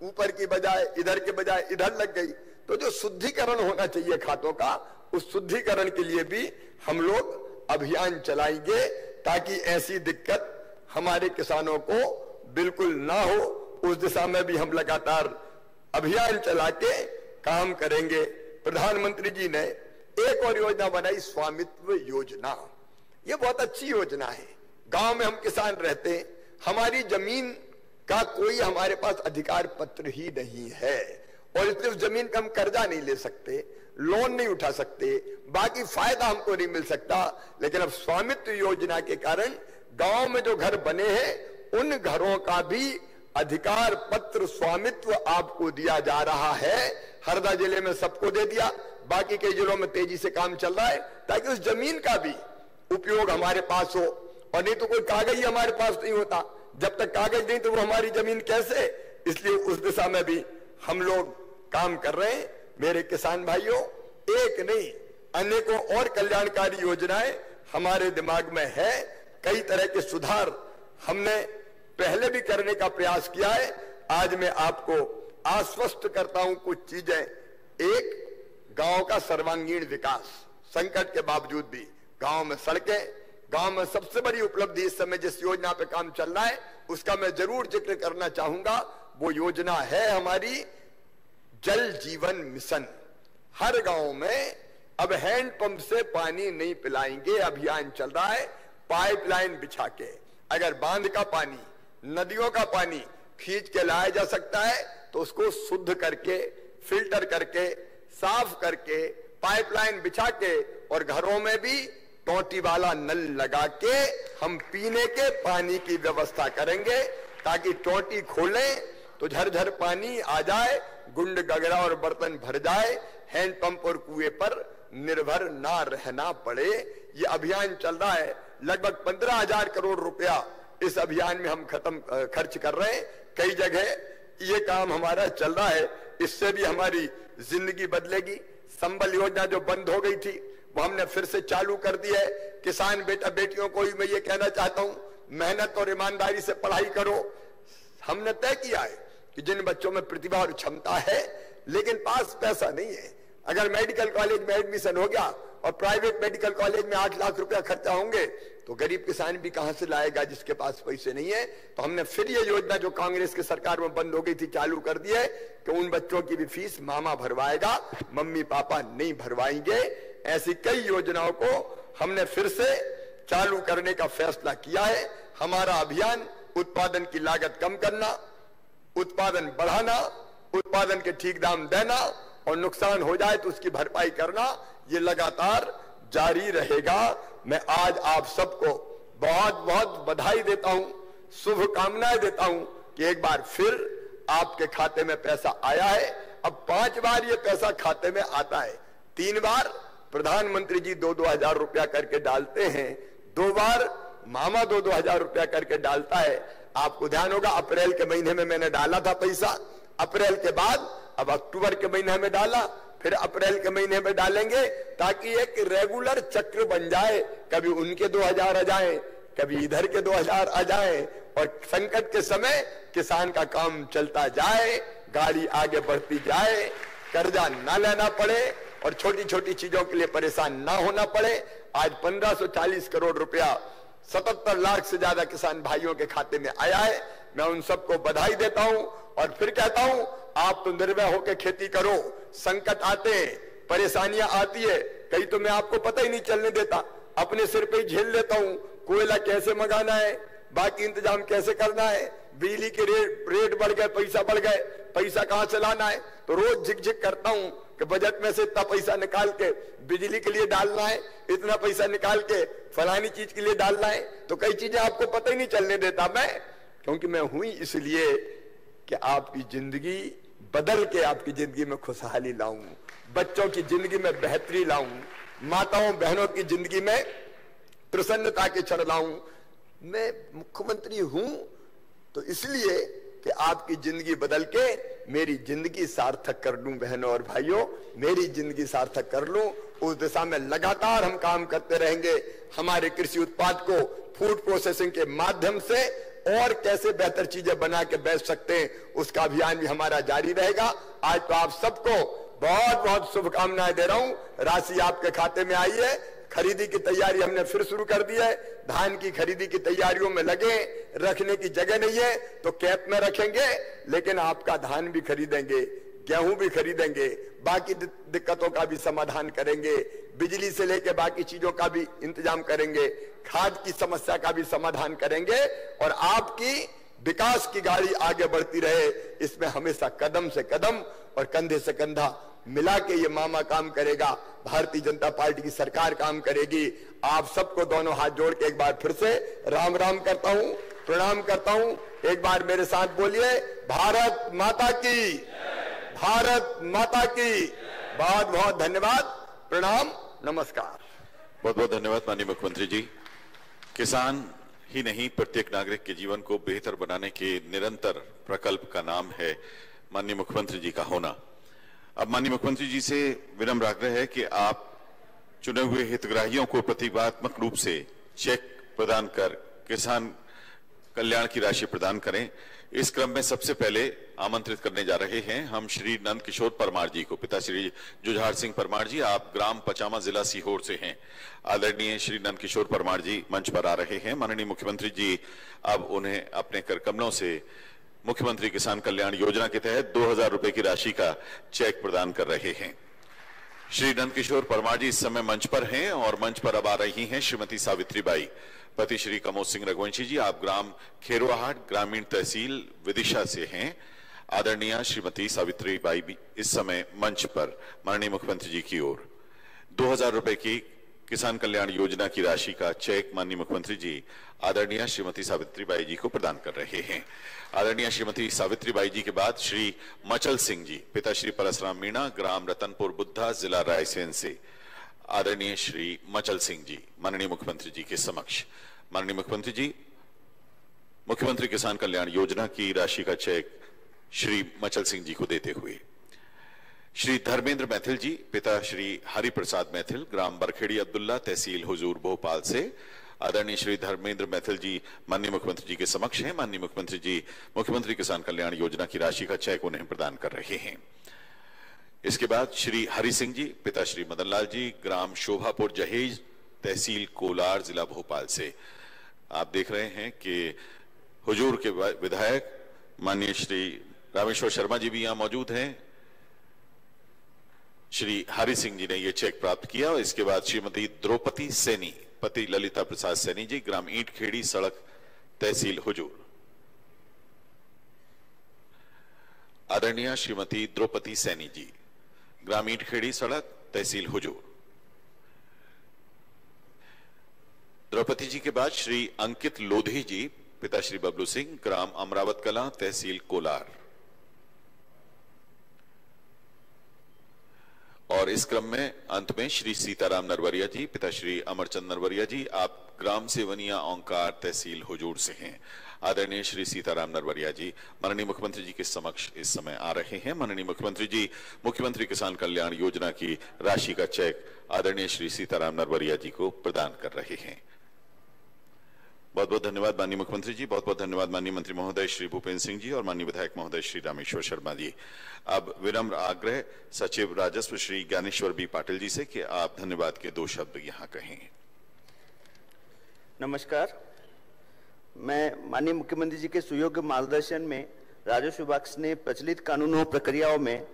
ऊपर की बजाय इधर के बजाय इधर लग गई, तो जो शुद्धिकरण होना चाहिए खातों का, उस शुद्धिकरण के लिए भी हम लोग अभियान चलाएंगे, ताकि ऐसी दिक्कत हमारे किसानों को बिल्कुल ना हो। उस दिशा में भी हम लगातार अभियान चला के काम करेंगे। प्रधानमंत्री जी ने एक और योजना बनाई, स्वामित्व योजना। ये बहुत अच्छी योजना है। गांव में हम किसान रहते हैं, हमारी जमीन का कोई हमारे पास अधिकार पत्र ही नहीं है, और इसलिए उस जमीन पे हम कर्जा नहीं ले सकते, लोन नहीं उठा सकते, बाकी फायदा हमको नहीं मिल सकता। लेकिन अब स्वामित्व योजना के कारण गांव में जो घर बने हैं, उन घरों का भी अधिकार पत्र, स्वामित्व आपको दिया जा रहा है। हरदा जिले में सबको दे दिया, बाकी कई जिलों में तेजी से काम चल रहा है, ताकि उस जमीन का भी उपयोग हमारे पास हो। और नहीं तो कोई कागज ही हमारे पास नहीं होता, जब तक कागज नहीं तो वो हमारी जमीन कैसे। इसलिए उस दिशा में भी हम लोग काम कर रहे हैं। मेरे किसान भाइयों, एक नहीं अनेकों और कल्याणकारी योजनाएं हमारे दिमाग में है। कई तरह के सुधार हमने पहले भी करने का प्रयास किया है। आज मैं आपको आश्वस्त करता हूं कुछ चीजें। एक, गांव का सर्वांगीण विकास, संकट के बावजूद भी गांव में सड़कें, गांव में सबसे बड़ी उपलब्धि इस समय जिस योजना पे काम चल रहा है, उसका मैं जरूर जिक्र करना चाहूंगा। वो योजना है हमारी जल जीवन मिशन। हर गांव में अब हैंडपंप से पानी नहीं पिलाएंगे, अभियान चल रहा है। पाइपलाइन बिछा के अगर बांध का पानी, नदियों का पानी खींच के लाया जा सकता है, तो उसको शुद्ध करके, फिल्टर करके, साफ करके, पाइपलाइन बिछा के, और घरों में भी टोटी वाला नल लगा के हम पीने के पानी की व्यवस्था करेंगे, ताकि टोटी खोलें तो झरझर पानी आ जाए, गुंड गगरा और बर्तन भर जाए, हैंडपंप और कुएं पर निर्भर ना रहना पड़े। ये अभियान चल रहा है। लगभग 15,000 करोड़ रुपया इस अभियान में हम खर्च कर रहे हैं। कई जगह ये काम हमारा चल रहा है। इससे भी हमारी जिंदगी बदलेगी। संबल योजना जो बंद हो गई थी, वो हमने फिर से चालू कर दी है। किसान बेटा बेटियों को ही मैं ये कहना चाहता हूं, मेहनत और ईमानदारी से पढ़ाई करो। हमने तय किया है कि जिन बच्चों में प्रतिभा और क्षमता है लेकिन पास पैसा नहीं है, अगर मेडिकल कॉलेज में एडमिशन हो गया और प्राइवेट मेडिकल कॉलेज में 8 लाख रुपया खर्चा होंगे, तो गरीब किसान भी कहां से लाएगा जिसके पास पैसे नहीं है। तो हमने फिर ये योजना जो कांग्रेस की सरकार में बंद हो गई थी चालू कर दी है कि उन बच्चों की भी फीस मामा भरवाएगा, मम्मी पापा नहीं भरवाएंगे। ऐसी कई योजनाओं को हमने फिर से चालू करने का फैसला किया है। हमारा अभियान उत्पादन की लागत कम करना, उत्पादन बढ़ाना, उत्पादन के ठीक दाम देना, और नुकसान हो जाए तो उसकी भरपाई करना, ये लगातार जारी रहेगा। मैं आज आप सबको बहुत बहुत बधाई देता हूं। शुभकामनाएं देता हूं कि एक बार फिर आपके खाते में पैसा आया है। अब 5 बार ये पैसा खाते में आता है। 3 बार प्रधानमंत्री जी 2-2 हजार रुपया करके डालते हैं, 2 बार मामा 2-2 हजार रुपया करके डालता है। आपको ध्यान होगा अप्रैल के महीने में मैंने डाला था पैसा, अप्रैल के बाद अब अक्टूबर के महीने में डाला, फिर अप्रैल के महीने में डालेंगे, ताकि एक रेगुलर चक्र बन जाए। कभी उनके 2 हजार आ जाए, कभी इधर के 2 हजार आ जाए, और संकट के समय किसान का काम चलता जाए, गाड़ी आगे बढ़ती जाए, कर्जा ना लेना पड़े और छोटी छोटी चीजों के लिए परेशान ना होना पड़े। आज 1540 करोड़ रुपया 77 लाख से ज्यादा किसान भाइयों के खाते में आया है। मैं उन सबको बधाई देता हूं और फिर कहता हूं, आप तो निर्भय होकर खेती करो। संकट आते हैं, परेशानियां आती है, कहीं तो मैं आपको पता ही नहीं चलने देता, अपने सिर पे ही झेल लेता हूं। कोयला कैसे मंगाना है, बाकी इंतजाम कैसे करना है, बिजली के रेट बढ़ गए, पैसा बढ़ गए, पैसा कहां से लाना है, तो रोज झिक करता हूं कि बजट में से इतना पैसा निकाल के बिजली के लिए डालना है, इतना पैसा निकाल के फलानी चीज के लिए डालना है। तो कई चीजें आपको पता ही नहीं चलने देता मैं, क्योंकि मैं हुई इसलिए कि आपकी जिंदगी बदल के आपकी जिंदगी में खुशहाली लाऊं, बच्चों की जिंदगी में बेहतरी लाऊं, माताओं बहनों की जिंदगी में प्रसन्नता के क्षण लाऊं। मैं मुख्यमंत्री हूं तो इसलिए कि आपकी जिंदगी बदल के मेरी जिंदगी सार्थक कर लूं। बहनों और भाइयों, मेरी जिंदगी सार्थक कर लूं, उस दिशा में लगातार हम काम करते रहेंगे। हमारे कृषि उत्पाद को फूड प्रोसेसिंग के माध्यम से और कैसे बेहतर चीजें बना के बेच सकते हैं, उसका अभियान भी हमारा जारी रहेगा। आज तो आप सबको बहुत बहुत शुभकामनाएं दे रहा हूं। राशि आपके खाते में आई है, खरीदी की तैयारी हमने फिर शुरू कर दी है। धान की खरीदी की तैयारियों में लगे, रखने की जगह नहीं है तो कैप में रखेंगे, लेकिन आपका धान भी खरीदेंगे, गेहूं भी खरीदेंगे, बाकी दिक्कतों का भी समाधान करेंगे, बिजली से लेकर बाकी चीजों का भी इंतजाम करेंगे, खाद की समस्या का भी समाधान करेंगे, और आपकी विकास की गाड़ी आगे बढ़ती रहे, इसमें हमेशा कदम से कदम और कंधे से कंधा मिला के ये मामा काम करेगा। भारतीय जनता पार्टी की सरकार काम करेगी। आप सबको दोनों हाथ जोड़ के एक बार फिर से राम राम करता हूं, प्रणाम करता हूं। एक बार मेरे साथ बोलिए, भारत माता की, भारत माता की। बहुत बहुत धन्यवाद, प्रणाम, नमस्कार। बहुत बहुत धन्यवाद माननीय मुख्यमंत्री जी। किसान ही नहीं, प्रत्येक नागरिक के जीवन को बेहतर बनाने के निरंतर प्रकल्प का नाम है माननीय मुख्यमंत्री जी का होना। अब माननीय मुख्यमंत्री जी से विनम्र आग्रह है कि आप चुने हुए हितग्राहियों को प्रतीकात्मक रूप से चेक प्रदान कर किसान कल्याण की राशि प्रदान करें। इस क्रम में सबसे पहले आमंत्रित करने जा रहे हैं हम श्री नंद किशोर परमार जी को। पिता श्री जुझार सिंह परमार जी, आप ग्राम पचामा, जिला सीहोर से हैं। आदरणीय श्री नंद किशोर परमार जी मंच पर आ रहे हैं। माननीय मुख्यमंत्री जी अब उन्हें अपने कर कमलों से मुख्यमंत्री किसान कल्याण योजना के तहत 2000 रुपए की राशि का चेक प्रदान कर रहे हैं। श्री नंद किशोर परमार जी इस समय मंच पर हैं और मंच पर अब आ रही हैं श्रीमती सावित्री बाई। पति श्री कमोद सिंह रघुवंशी जी, आप ग्राम खेरवाहाट, ग्रामीण तहसील विदिशा से हैं। आदरणीय श्रीमती सावित्री बाई भी इस समय मंच पर माननीय मुख्यमंत्री जी की ओर 2000 रुपए की किसान कल्याण योजना की राशि का चेक माननीय मुख्यमंत्री जी आदरणीय श्रीमती सावित्री बाई जी को प्रदान कर रहे हैं। आदरणीय श्रीमती सावित्री बाई जी के बाद श्री मचल सिंह जी, पिता श्री परसराम मीणा, ग्राम रतनपुर बुद्धा, जिला रायसेन से। आदरणीय श्री मचल सिंह जी माननीय मुख्यमंत्री जी के समक्ष। माननीय मुख्यमंत्री जी, मुख्यमंत्री किसान कल्याण योजना की राशि का चेक श्री मचल सिंह जी को देते हुए श्री धर्मेंद्र मैथिल जी, पिता श्री हरि प्रसाद मैथिल, ग्राम बरखेड़ी अब्दुल्ला, तहसील हुजूर भोपाल से। आदरणीय श्री धर्मेंद्र मैथिल जी माननीय मुख्यमंत्री जी के समक्ष हैं। माननीय मुख्यमंत्री जी मुख्यमंत्री किसान कल्याण योजना की राशि का चेक उन्हें प्रदान कर रहे हैं। इसके बाद श्री हरि सिंह जी, पिता श्री मदन लाल जी, ग्राम शोभापुर जहेज, तहसील कोलार, जिला भोपाल से। आप देख रहे हैं कि हुजूर के विधायक माननीय श्री रामेश्वर शर्मा जी भी यहां मौजूद हैं। श्री हरि सिंह जी ने यह चेक प्राप्त किया और इसके बाद श्रीमती द्रौपदी सैनी, पति ललिता प्रसाद सैनी जी, ग्राम ईंट खेड़ी सड़क, तहसील हुजूर। आदरणीय श्रीमती द्रौपदी सैनी जी, ग्राम ईंट खेड़ी सड़क, तहसील हुजूर। द्रौपदी जी के बाद श्री अंकित लोधी जी, पिता श्री बबलू सिंह, ग्राम अमरावत कलां, तहसील कोलार। और इस क्रम में अंत में श्री सीताराम नरवरिया जी, पिता श्री अमरचंद नरवरिया जी, आप ग्राम सेवनिया ओंकार, तहसील हुजूर से हैं। आदरणीय श्री सीताराम नरवरिया जी माननीय मुख्यमंत्री जी के समक्ष इस समय आ रहे हैं। माननीय मुख्यमंत्री जी मुख्यमंत्री किसान कल्याण योजना की राशि का चेक आदरणीय श्री सीताराम नरवरिया जी को प्रदान कर रहे हैं। बहुत बहुत धन्यवाद माननीय मुख्यमंत्री जी, बहुत बहुत धन्यवाद माननीय मंत्री महोदय श्री भूपेन्द्र सिंह जी और माननीय विधायक महोदय श्री रामेश्वर शर्मा जी। अब विनम्र आग्रह सचिव राजस्व श्री ज्ञानेश्वर बी पाटिल जी से कि आप धन्यवाद के 2 शब्द यहाँ कहें। नमस्कार, मैं माननीय मुख्यमंत्री जी के सुयोग्य मार्गदर्शन में राजस्व विभाग ने प्रचलित कानूनों प्रक्रियाओं में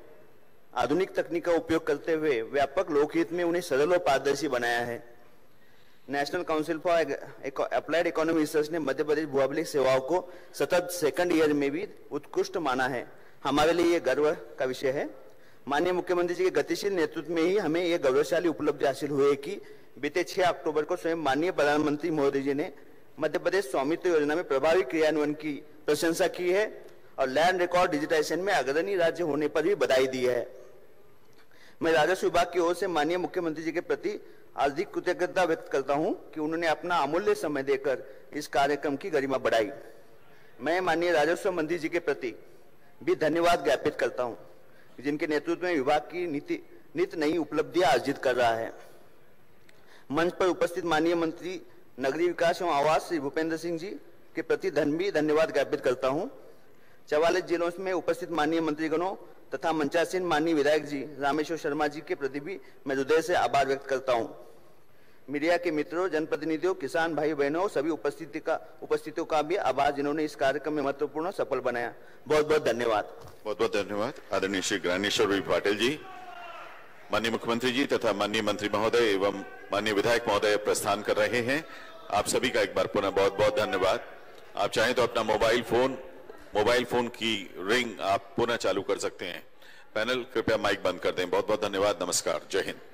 आधुनिक तकनीक का उपयोग करते हुए व्यापक लोकहित में उन्हें सरल और पारदर्शी बनाया है। National council for applied economy research ने मध्य प्रदेश भू अभिलेख सेवाओं को सतत सेकंड ईयर में भी उत्कृष्ट माना है। हमारे लिए यह गर्व का विषय है। माननीय मुख्यमंत्री जी के गतिशील नेतृत्व में ही हमें यह गौरवशाली उपलब्धि हासिल हुई है कि बीते 6 अक्टूबर को स्वयं माननीय प्रधानमंत्री महोदय जी ने मध्य प्रदेश स्वामित्व योजना में प्रभावी क्रियान्वयन की प्रशंसा की है और लैंड रिकॉर्ड डिजिटाइजेशन में अग्रणी राज्य होने पर भी बधाई दी है। मैं राजस्व विभाग की ओर से माननीय मुख्यमंत्री जी के प्रति हार्दिक कृतज्ञता व्यक्त करता हूं कि उन्होंने अपना अमूल्य समय देकर इस कार्यक्रम की गरिमा बढ़ाई। मैं माननीय राजस्व मंत्री जी के प्रति भी धन्यवाद ज्ञापित करता हूं, जिनके नेतृत्व में विभाग की नित नई उपलब्धियां अर्जित कर रहा है। मंच पर उपस्थित माननीय मंत्री नगरीय विकास एवं आवास श्री भूपेन्द्र सिंह जी के प्रति धन्यवाद ज्ञापित करता हूं। 44 जिलों में उपस्थित माननीय मंत्रीगणों तथा मंचासीन माननीय विधायक जी रामेश्वर शर्मा जी के प्रति भी मैं हृदय से आभार व्यक्त करता हूं। मीडिया के मित्रों, जनप्रतिनिधियों, किसान भाई बहनों, सभी उपस्थितियों का भी आभार जिन्होंने इस कार्यक्रम में महत्वपूर्ण सफल बनाया। बहुत बहुत धन्यवाद। बहुत बहुत धन्यवाद आदरणीय श्री ज्ञानेश्वर बी पाटिल जी। माननीय मुख्यमंत्री जी तथा माननीय मंत्री महोदय एवं माननीय विधायक महोदय प्रस्थान कर रहे हैं। आप सभी का एक बार पुनः बहुत बहुत धन्यवाद। आप चाहें तो अपना मोबाइल फोन की रिंग आप पुनः चालू कर सकते हैं। पैनल कृपया माइक बंद कर दें। बहुत बहुत धन्यवाद। नमस्कार। जय हिंद।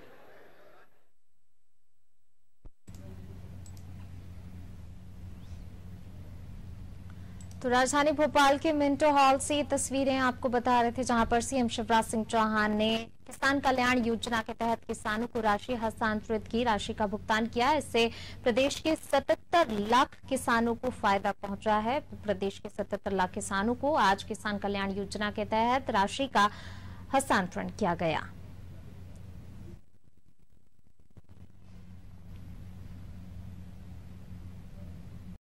तो राजधानी भोपाल के मिंटो हॉल से ये तस्वीरें आपको बता रहे थे, जहां पर सीएम शिवराज सिंह चौहान ने किसान कल्याण योजना के तहत किसानों को राशि हस्तांतरित की, राशि का भुगतान किया। इससे प्रदेश के 77 लाख किसानों को फायदा पहुंचा है। प्रदेश के 77 लाख किसानों को आज किसान कल्याण योजना के तहत राशि का हस्तांतरण किया गया।